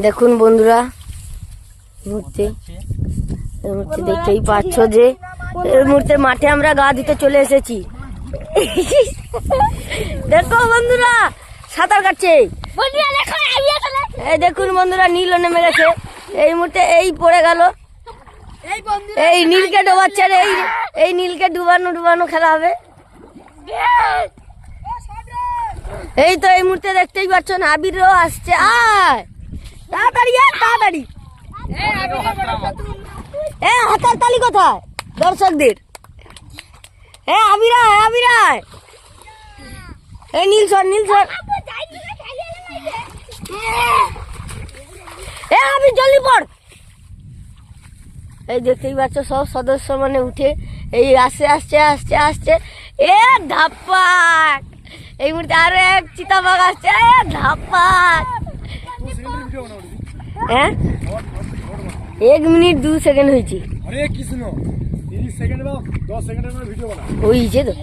দেখুন বন্ধুরা, মুহূর্তে দেখতেই পাচ্ছ যে এই মুহূর্তে মাঠে আমরা গা ধুতে চলে এসেছি। দেখো বন্ধুরা, সাঁতার কাটছে। এই দেখুন বন্ধুরা, নীলও নেমে গেছে এই মুহূর্তে, এই পড়ে গেল। এই নীলকে ডোবাচ্ছে, এই নীলকে ডুবানো খেলা হবে। এই তো এই মুহূর্তে দেখতেই পাচ্ছ না, আবিরও আসছে। আয় তাড়াতাড়ি, তাড়াতাড়ি। হাতার তালি কোথায় দর্শকদের? আবিরায় এই নীলসর আবির জলদি পড়। এই দেখতেই পাচ্ছ সব সদস্য মানে উঠে এই আসছে। ধাপ্পাক, এই মুহূর্তে আরো এক চিতাবাঘ আসছে। ধাপ্পাক। 1 মিনিট 2 সেকেন্ড হয়েছে। আরে কি শুনো, 30 সেকেন্ড বা 10 সেকেন্ডের ভিডিও বানা হয়েছে তো।